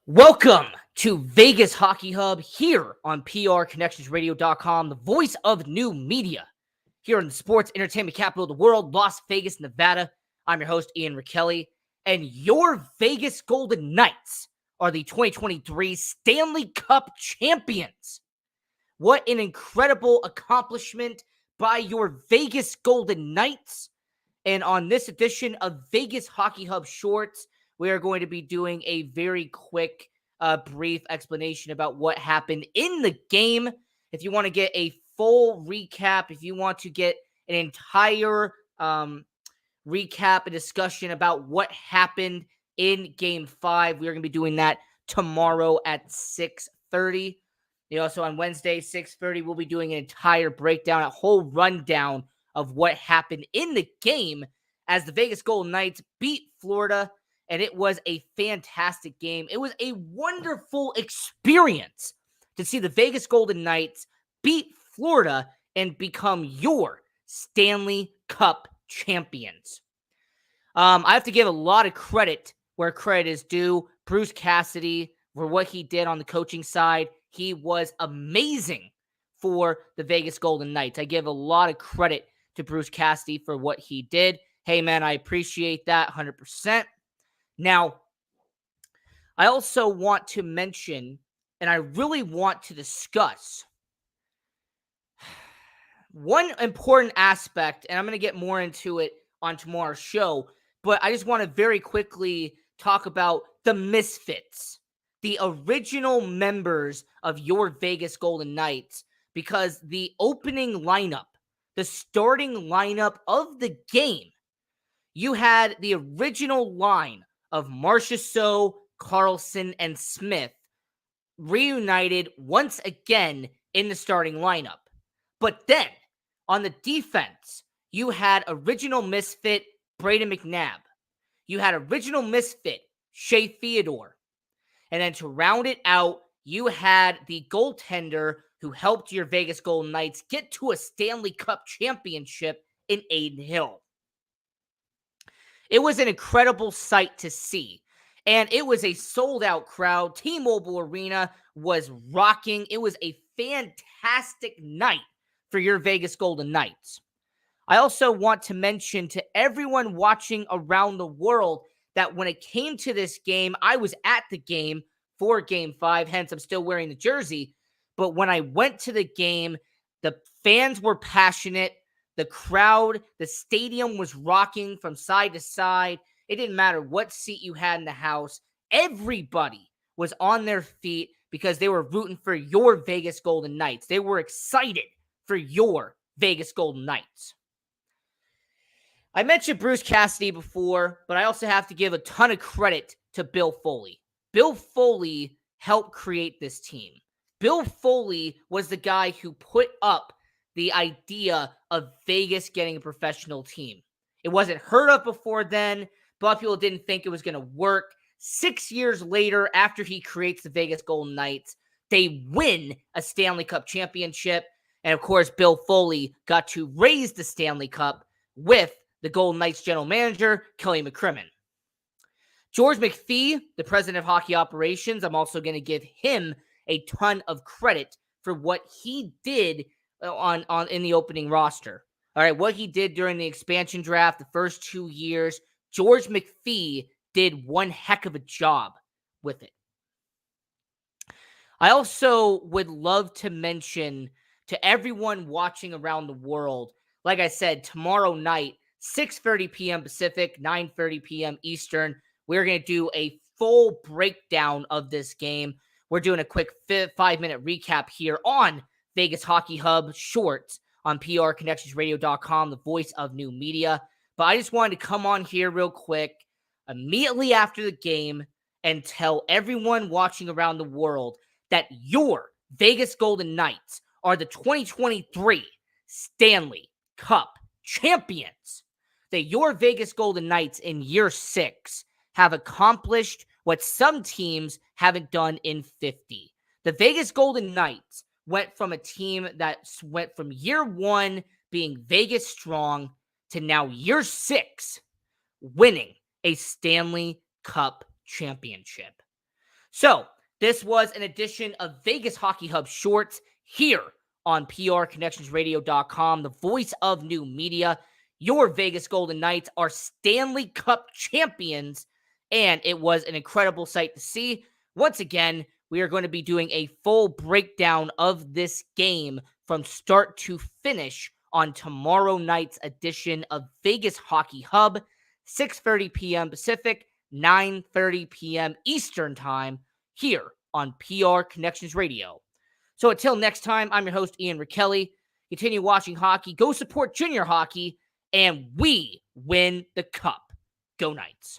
Welcome to Vegas Hockey Hub here on PRConnectionsRadio.com, the voice of new media here in the sports entertainment capital of the world, Las Vegas, Nevada. I'm your host, Ian Rickelli, and your Vegas Golden Knights are the 2023 Stanley Cup champions. What an incredible accomplishment by your Vegas Golden Knights. And on this edition of Vegas Hockey Hub Shorts, we are going to be doing a very quick, brief explanation about what happened in the game. If you want to get a full recap, if you want to get an entire recap and discussion about what happened in Game 5, we are going to be doing that tomorrow at 6:30. So on Wednesday, 6:30, we'll be doing an entire breakdown, a whole rundown of what happened in the game as the Vegas Golden Knights beat Florida. And it was a fantastic game. It was a wonderful experience to see the Vegas Golden Knights beat Florida and become your Stanley Cup champions. I have to give a lot of credit where credit is due. Bruce Cassidy, for what he did on the coaching side, he was amazing for the Vegas Golden Knights. I give a lot of credit to Bruce Cassidy for what he did. Hey, man, I appreciate that 100%. Now, I also want to mention, and I really want to discuss one important aspect, and I'm going to get more into it on tomorrow's show, but I just want to very quickly talk about the misfits, the original members of your Vegas Golden Knights, because the opening lineup, the starting lineup of the game, you had the original line of Marchessault, Carlson, and Smith reunited once again in the starting lineup. But then, on the defense, you had original misfit Brayden McNabb. You had original misfit Shea Theodore. And then to round it out, you had the goaltender who helped your Vegas Golden Knights get to a Stanley Cup championship in Adin Hill. It was an incredible sight to see, and it was a sold-out crowd. T-Mobile Arena was rocking. It was a fantastic night for your Vegas Golden Knights. I also want to mention to everyone watching around the world that when it came to this game, I was at the game for Game 5, hence I'm still wearing the jersey. But when I went to the game, the fans were passionate. The crowd, the stadium was rocking from side to side. It didn't matter what seat you had in the house. Everybody was on their feet because they were rooting for your Vegas Golden Knights. They were excited for your Vegas Golden Knights. I mentioned Bruce Cassidy before, but I also have to give a ton of credit to Bill Foley. Bill Foley helped create this team. Bill Foley was the guy who put up the idea of Vegas getting a professional team. It wasn't heard of before then. A lot of people didn't think it was going to work. 6 years later, after he creates the Vegas Golden Knights, they win a Stanley Cup championship. And of course, Bill Foley got to raise the Stanley Cup with the Golden Knights general manager, Kelly McCrimmon. George McPhee, the president of hockey operations, I'm also going to give him a ton of credit for what he did in the opening roster. All right, what he did during the expansion draft the first 2 years, George McPhee did one heck of a job with it. I also would love to mention to everyone watching around the world, like I said, tomorrow night, 6:30 p.m. Pacific, 9:30 p.m. Eastern, we're going to do a full breakdown of this game. We're doing a quick 5-minute recap here on Vegas Hockey Hub Shorts on PRConnectionsRadio.com, the voice of new media. But I just wanted to come on here real quick, immediately after the game, and tell everyone watching around the world that your Vegas Golden Knights are the 2023 Stanley Cup champions. That your Vegas Golden Knights in year 6 have accomplished what some teams haven't done in 50. The Vegas Golden Knights went from a team that went from year 1 being Vegas strong to now year 6 winning a Stanley Cup championship. So, this was an edition of Vegas Hockey Hub Shorts here on prconnectionsradio.com, the voice of new media. Your Vegas Golden Knights are Stanley Cup champions, and it was an incredible sight to see. Once again, we are going to be doing a full breakdown of this game from start to finish on tomorrow night's edition of Vegas Hockey Hub, 6:30 p.m. Pacific, 9:30 p.m. Eastern Time, here on PR Connections Radio. So until next time, I'm your host, Ian Rickelli. Continue watching hockey, go support junior hockey, and we win the cup. Go Knights.